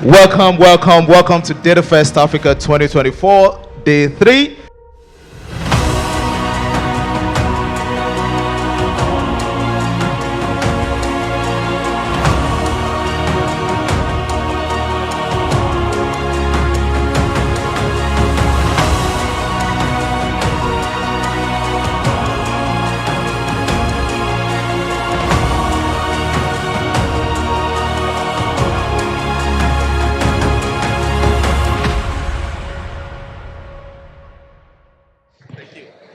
Welcome to Data Fest Africa 2024, day 3.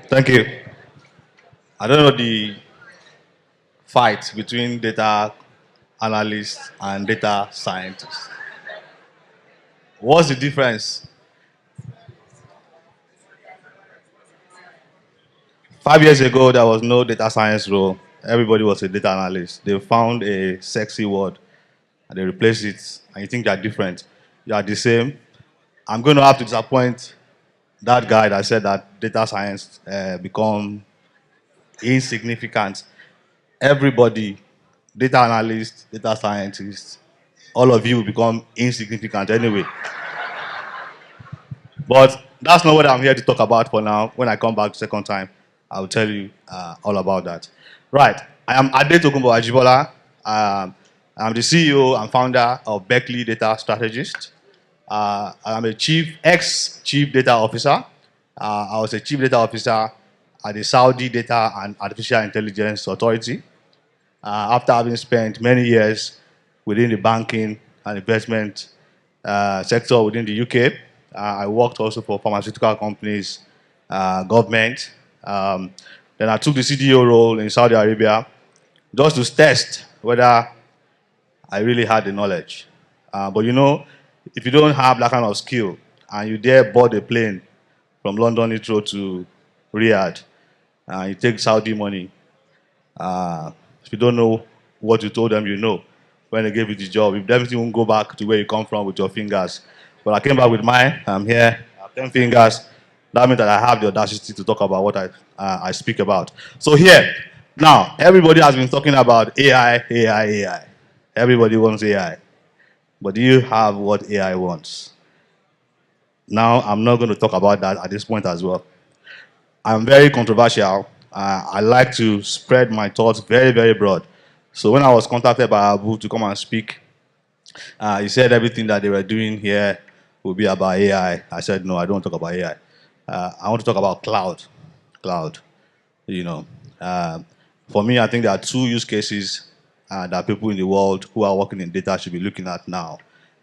Thank you. I don't know the fight between data analysts and data scientists. What's the difference? 5 years ago, there was no data science role. Everybody was a data analyst. They found a sexy word and they replaced it. And you think they're different. You are the same. I'm going to have to disappoint that guy that said that data science become insignificant. Everybody, data analysts, data scientists, all of you will become insignificant anyway. But that's not what I'm here to talk about for now. When I come back the second time, I'll tell you all about that. Right. I am Adetokunbo Ajibola. I'm the CEO and founder of Berkeley Data Strategist. I'm a ex-chief data officer. I was a chief data officer at the Saudi Data and Artificial Intelligence Authority. After having spent many years within the banking and investment sector within the UK, I worked also for pharmaceutical companies, government. Then I took the CDO role in Saudi Arabia just to test whether I really had the knowledge. But you know, if you don't have that kind of skill and you dare board a plane from London Heathrow to Riyadh, you take Saudi money, if you don't know what you told them, you know, when they gave you the job, you definitely won't go back to where you come from with your fingers. But I came back with mine. I'm here. I have 10 fingers. That means that I have the audacity to talk about what I speak about. So here, now, everybody has been talking about AI. Everybody wants AI. But do you have what AI wants? Now, I'm not going to talk about that at this point as well. I'm very controversial. I like to spread my thoughts very, very broad. So when I was contacted by Abu to come and speak, he said everything that they were doing here would be about AI. I said, no, I don't want to talk about AI. I want to talk about cloud. Cloud, you know. For me, I think there are two use cases that people in the world who are working in data should be looking at now,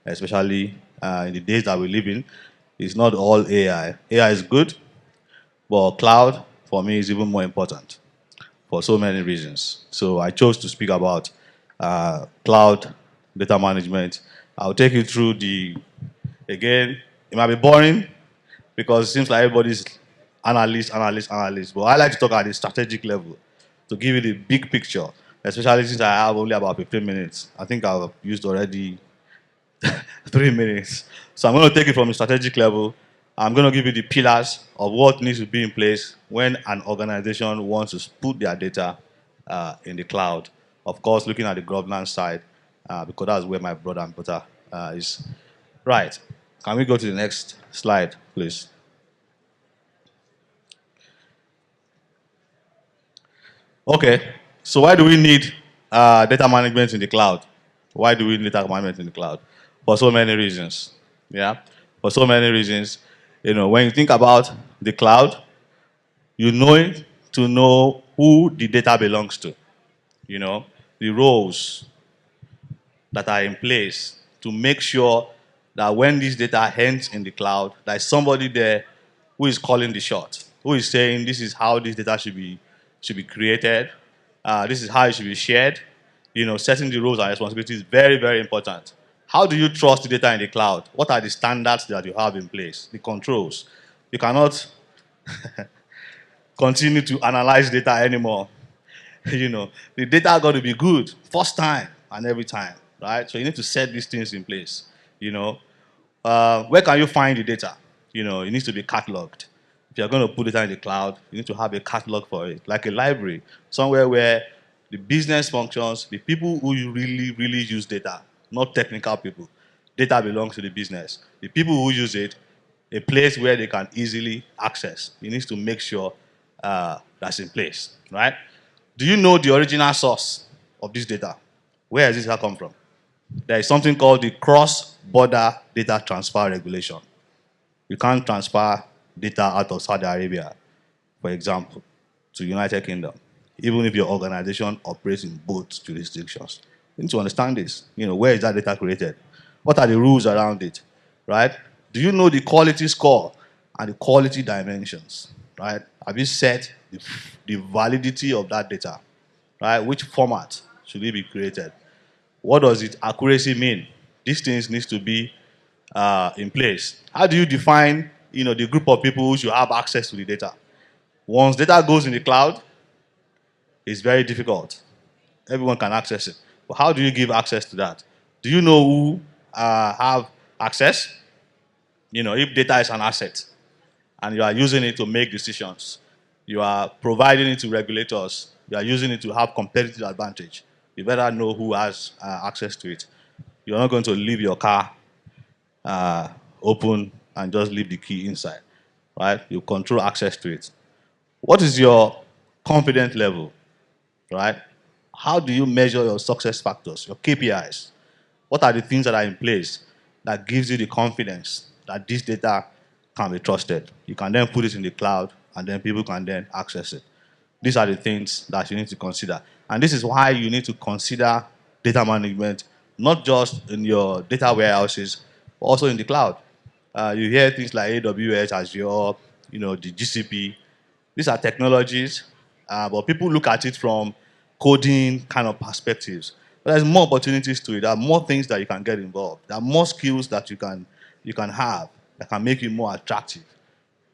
especially in the days that we live in. It's not all AI. AI is good, but cloud, for me, is even more important for so many reasons. So I chose to speak about cloud data management. I'll take you through again, it might be boring because it seems like everybody's analyst. But I like to talk at the strategic level to give you the big picture, especially since I have only about 15 minutes. I think I've used already 3 minutes. So I'm going to take it from the strategic level. I'm going to give you the pillars of what needs to be in place when an organization wants to put their data in the cloud. Of course, looking at the governance side, because that's where my bread and butter is. Right. Can we go to the next slide, please? Okay. So why do we need data management in the cloud? Why do we need data management in the cloud? For so many reasons. Yeah. For so many reasons. You know, when you think about the cloud, you know it to know who the data belongs to. You know, the roles that are in place to make sure that when this data ends in the cloud, there's somebody there who is calling the shot, who is saying this is how this data should be created, this is how it should be shared. You know, setting the roles and responsibilities is very, very important. How do you trust the data in the cloud? What are the standards that you have in place? The controls. You cannot continue to analyze data anymore. You know, the data got to be good first time and every time, right? So you need to set these things in place. You know, where can you find the data? You know, it needs to be cataloged. If you're going to put data in the cloud, you need to have a catalog for it, like a library, somewhere where the business functions, the people who really, really use data, not technical people, data belongs to the business. The people who use it, a place where they can easily access. You need to make sure that's in place, right? Do you know the original source of this data? Where has this data come from? There is something called the cross-border data transfer regulation. You can't transfer data out of Saudi Arabia, for example, to United Kingdom, even if your organization operates in both jurisdictions. You need to understand this. Where is that data created? What are the rules around it, right? Do you know the quality score and the quality dimensions, right? Have you set the validity of that data, right? Which format should it be created? What does its accuracy mean? These things need to be in place. How do you define, the group of people who should have access to the data? Once data goes in the cloud, it's very difficult. Everyone can access it. But how do you give access to that? Do you know who have access? If data is an asset and you are using it to make decisions, you are providing it to regulators, you are using it to have competitive advantage, you better know who has access to it. You're not going to leave your car open and just leave the key inside, right? You control access to it. What is your confidence level, right? How do you measure your success factors, your KPIs? What are the things that are in place that gives you the confidence that this data can be trusted? You can then put it in the cloud and then people can then access it. These are the things that you need to consider. And this is why you need to consider data management, not just in your data warehouses, but also in the cloud. You hear things like AWS, Azure, the GCP. These are technologies, but people look at it from coding kind of perspectives. But there's more opportunities to it. There are more things that you can get involved. There are more skills that you can have that can make you more attractive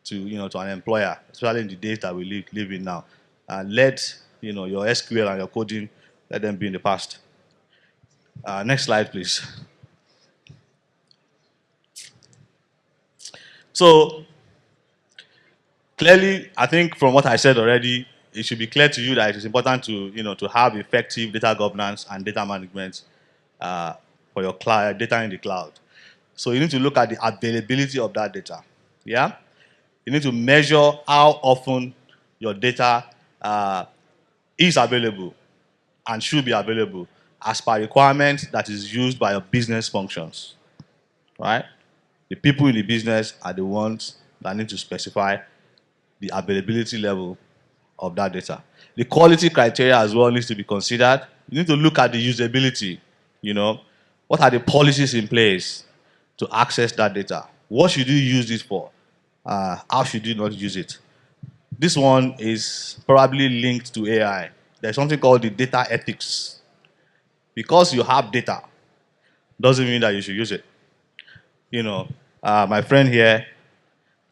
to an employer, especially in the days that we live in now. Let your SQL and your coding, let them be in the past. Next slide, please. So clearly, I think from what I said already, it should be clear to you that it is important to have effective data governance and data management for your data in the cloud. So you need to look at the availability of that data. Yeah, you need to measure how often your data is available and should be available as per requirements that is used by your business functions. Right? The people in the business are the ones that need to specify the availability level of that data. The quality criteria as well needs to be considered. You need to look at the usability. What are the policies in place to access that data? What should you use it for? How should you not use it? This one is probably linked to AI. There's something called the data ethics. Because you have data, doesn't mean that you should use it. My friend here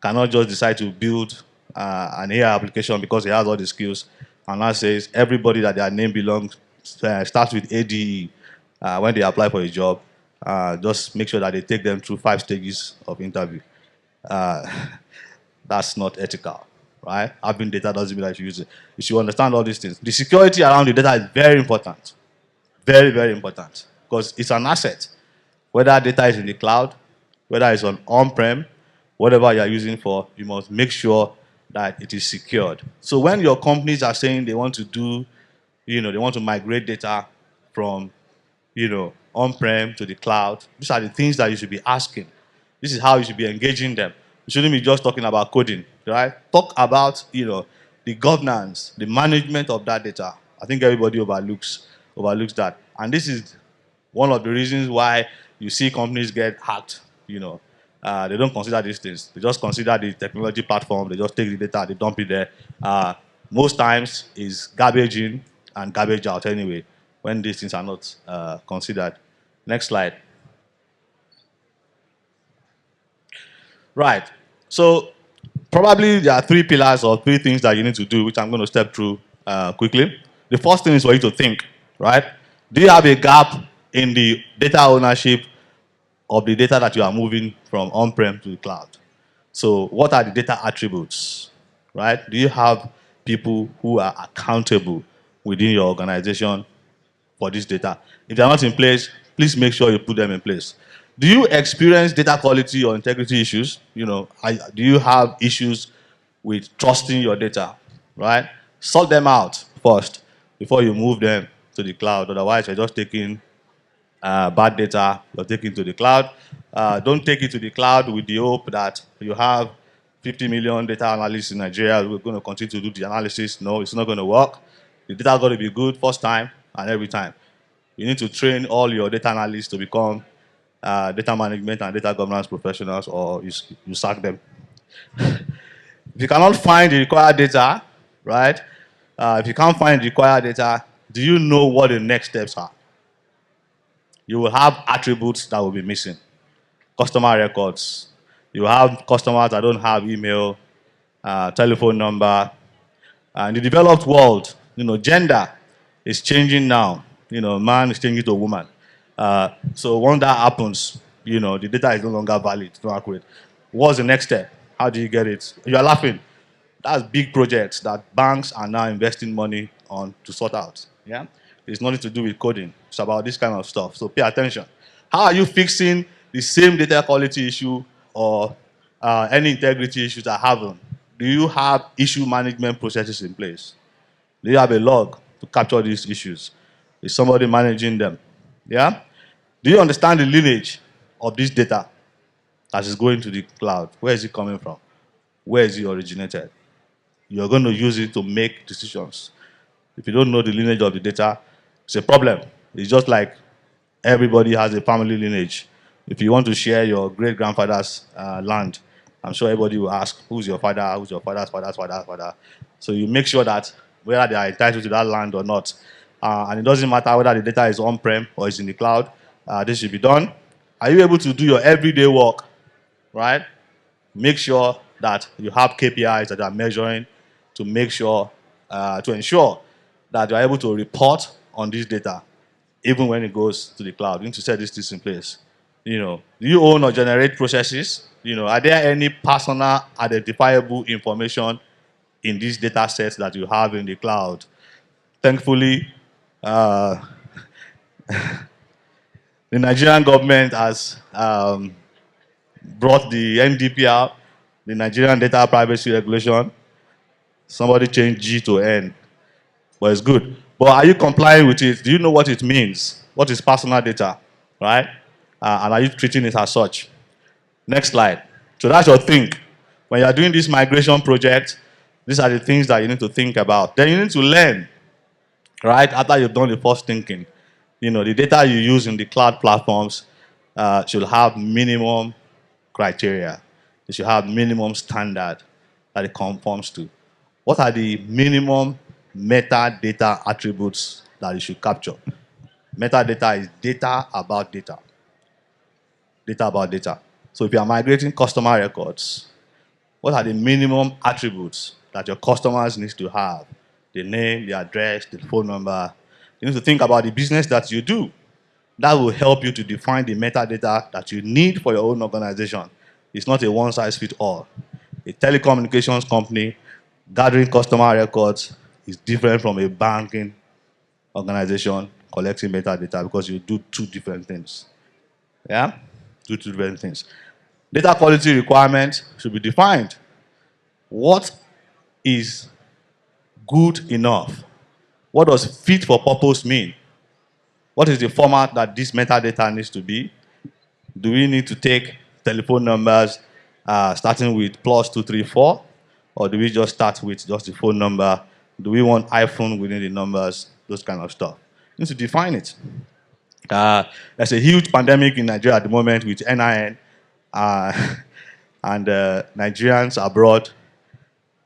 cannot just decide to build an AI application because he has all the skills and now says everybody that their name belongs starts with ADE when they apply for a job, just make sure that they take them through 5 stages of interview. That's not ethical, right? Having data doesn't mean that you use it. You should understand all these things. The security around the data is very important. Very, very important. Because it's an asset. Whether data is in the cloud, whether it's on-prem, whatever you're using for, you must make sure that it is secured. So when your companies are saying they want to do, they want to migrate data from, on-prem to the cloud, these are the things that you should be asking. This is how you should be engaging them. You shouldn't be just talking about coding, right? Talk about, the governance, the management of that data. I think everybody overlooks that. And this is one of the reasons why you see companies get hacked. They don't consider these things. They just consider the technology platform. They just take the data, they dump it there. Most times is garbage in and garbage out anyway when these things are not considered. Next slide. Right. So probably there are 3 pillars or 3 things that you need to do, which I'm going to step through quickly. The first thing is for you to think, right? Do you have a gap in the data ownership of the data that you are moving from on-prem to the cloud? So what are the data attributes, right? Do you have people who are accountable within your organization for this data? If they're not in place, please make sure you put them in place. Do you experience data quality or integrity issues? Do you have issues with trusting your data, right? Sort them out first before you move them to the cloud. Otherwise, you're just taking bad data, you're taking to the cloud. Don't take it to the cloud with the hope that you have 50 million data analysts in Nigeria. We're going to continue to do the analysis. No, it's not going to work. The data is going to be good first time and every time. You need to train all your data analysts to become data management and data governance professionals, or you sack them. If you cannot find the required data, right? If you can't find the required data, do you know what the next steps are? You will have attributes that will be missing. Customer records. You have customers that don't have email, telephone number. In the developed world, gender is changing now. Man is changing to woman. So when that happens, the data is no longer valid, it's not accurate. What's the next step? How do you get it? You are laughing. That's big projects that banks are now investing money on to sort out. Yeah, it's nothing to do with coding. It's about this kind of stuff. So pay attention. How are you fixing the same data quality issue or any integrity issues that happen? Do you have issue management processes in place? Do you have a log to capture these issues? Is somebody managing them? Yeah. Do you understand the lineage of this data that is going to the cloud? Where is it coming from? Where is it originated? You're going to use it to make decisions. If you don't know the lineage of the data, it's a problem. It's just like everybody has a family lineage. If you want to share your great-grandfather's land, I'm sure everybody will ask, who's your father, who's your father's father's father's father. So you make sure that whether they are entitled to that land or not. And it doesn't matter whether the data is on-prem or is in the cloud. This should be done. Are you able to do your everyday work, right? Make sure that you have KPIs that are measuring to make sure, to ensure that you're able to report on this data, even when it goes to the cloud. You need to set these things in place. Do you own or generate processes? Are there any personal identifiable information in these data sets that you have in the cloud? Thankfully, the Nigerian government has brought the NDPR, the Nigerian Data Privacy Regulation. Somebody changed G to N, but it's good. But are you complying with it? Do you know what it means? What is personal data, right? And are you treating it as such? Next slide. So that's your think. When you're doing this migration project, these are the things that you need to think about. Then you need to learn, right? After you've done the first thinking. The data you use in the cloud platforms should have minimum criteria. It should have minimum standard that it conforms to. What are the minimum metadata attributes that you should capture? Metadata is data about data. Data about data. So if you are migrating customer records, what are the minimum attributes that your customers need to have? The name, the address, the phone number. You need to think about the business that you do. That will help you to define the metadata that you need for your own organization. It's not a one-size-fits-all. A telecommunications company gathering customer records is different from a banking organization collecting metadata because you do two different things. Yeah? Two different things. Data quality requirements should be defined. What is good enough? What does fit for purpose mean? What is the format that this metadata needs to be? Do we need to take telephone numbers starting with +234? Or do we just start with just the phone number? Do we want iPhone within the numbers? Those kind of stuff. You need to define it. There's a huge pandemic in Nigeria at the moment with NIN, and Nigerians abroad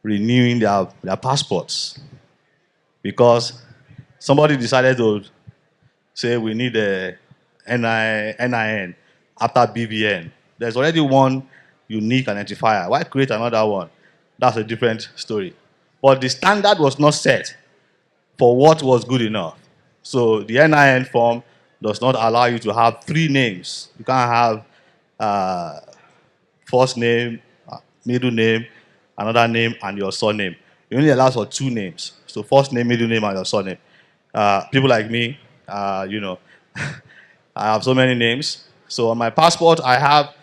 renewing their passports because somebody decided to say we need a NIN after BVN. There's already one unique identifier. Why create another one? That's a different story. But the standard was not set for what was good enough. So the NIN form does not allow you to have three names. You can't have first name, middle name, another name, and your surname. It only allows for two names. So first name, middle name, and your surname. People like me, I have so many names. So on my passport, I have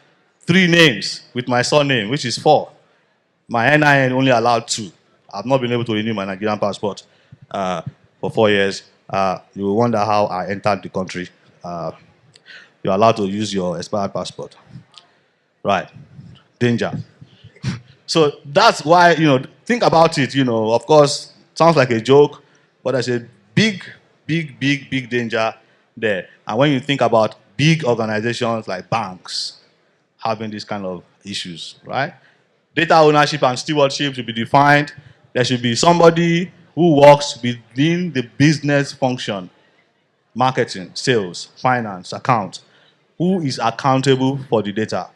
3 names with my surname, which is 4. My NIN only allowed 2. I've not been able to renew my Nigerian passport for 4 years. You will wonder how I entered the country. You're allowed to use your expired passport. Right. Danger. So that's why, think about it, of course, sounds like a joke, but there's a big, big, big, big danger there. And when you think about big organizations like banks having these kind of issues, right? Data ownership and stewardship should be defined. There should be somebody who works within the business function, marketing, sales, finance, account, who is accountable for the data,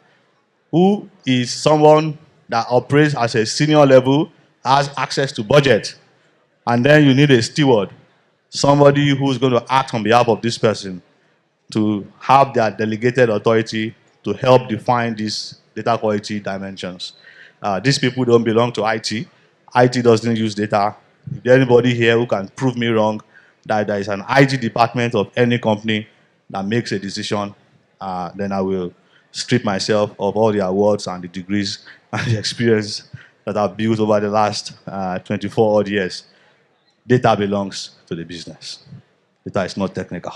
who is someone that operates as a senior level, has access to budget, and then you need a steward, somebody who's going to act on behalf of this person to have their delegated authority to help define these data quality dimensions. These people don't belong to IT. IT doesn't use data. If there's anybody here who can prove me wrong that there is an IT department of any company that makes a decision, then I will strip myself of all the awards and the degrees and the experience that I've built over the last 24 odd years. Data belongs to the business. Data is not technical.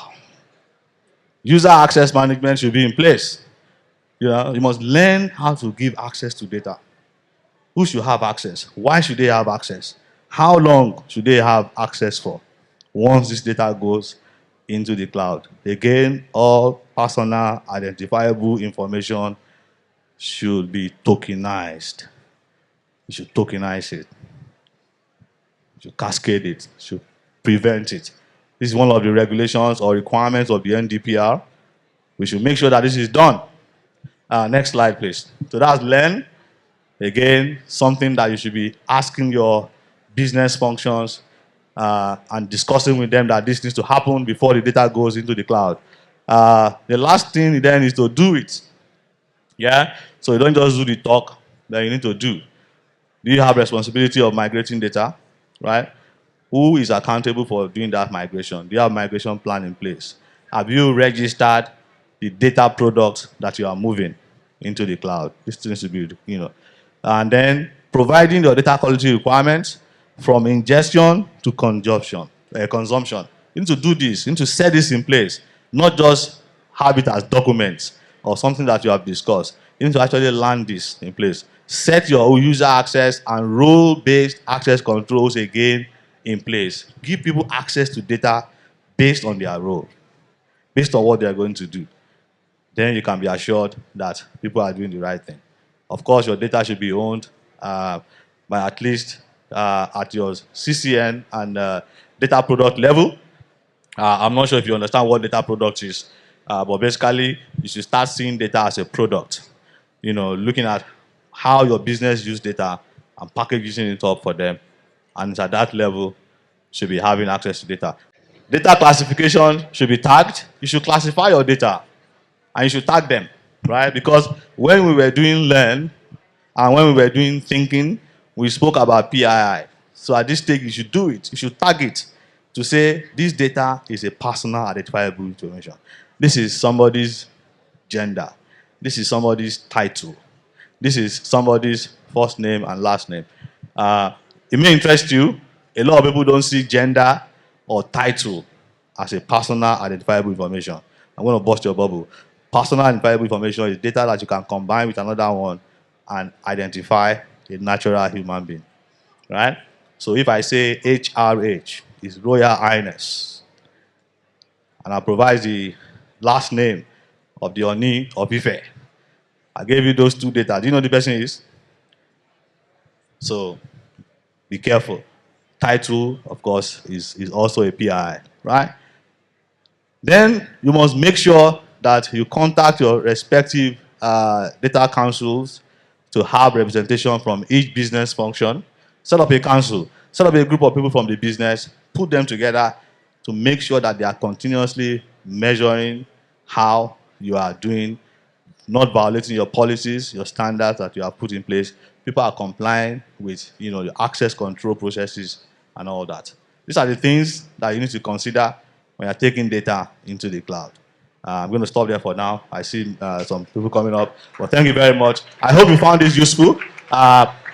User access management should be in place. You must learn how to give access to data. Who should have access? Why should they have access? How long should they have access for once this data goes into the cloud? Again, all personal identifiable information should be tokenized. You should tokenize it. You should cascade it. You should prevent it. This is one of the regulations or requirements of the NDPR. We should make sure that this is done. Next slide, please. So that's learn. Again, something that you should be asking your business functions and discussing with them that this needs to happen before the data goes into the cloud. The last thing then is to do it. Yeah? So you don't just do the talk, then you need to do. Do you have responsibility of migrating data? Right? Who is accountable for doing that migration? Do you have a migration plan in place? Have you registered the data products that you are moving into the cloud? This needs to be, And then providing your data quality requirements from ingestion to consumption. You need to do this. You need to set this in place. Not just have it as documents or something that you have discussed. You need to actually land this in place. Set your user access and role-based access controls again in place. Give people access to data based on their role, based on what they are going to do. Then you can be assured that people are doing the right thing. Of course, your data should be owned by at least at your CCN and data product level. I'm not sure if you understand what data product is, but basically, you should start seeing data as a product. Looking at how your business use data and packaging it up for them. And it's at that level, should be having access to data. Data classification should be tagged. You should classify your data and you should tag them, right? Because when we were doing learn and when we were doing thinking, we spoke about PII. So at this stage, you should do it. You should tag it to say this data is a personal identifiable information. This is somebody's gender. This is somebody's title. This is somebody's first name and last name. It may interest you. A lot of people don't see gender or title as a personal identifiable information. I'm going to bust your bubble. Personal identifiable information is data that you can combine with another one and identify a natural human being. Right? So if I say HRH is Royal Highness, and I provide the last name of the Oni of Ife, I gave you those 2 data. Do you know who the person is? So be careful. Title, of course, is also a PI, right? Then you must make sure that you contact your respective data councils to have representation from each business function. Set up a council, set up a group of people from the business, put them together to make sure that they are continuously measuring how you are doing, not violating your policies, your standards that you have put in place. People are complying with your access control processes and all that. These are the things that you need to consider when you're taking data into the cloud. I'm going to stop there for now. I see some people coming up. But thank you very much. I hope you found this useful.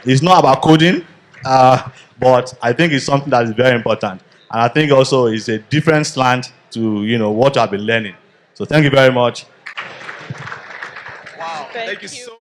It's not about coding, but I think it's something that is very important. And I think also it's a different slant to what I've been learning. So thank you very much. Wow. Thank you so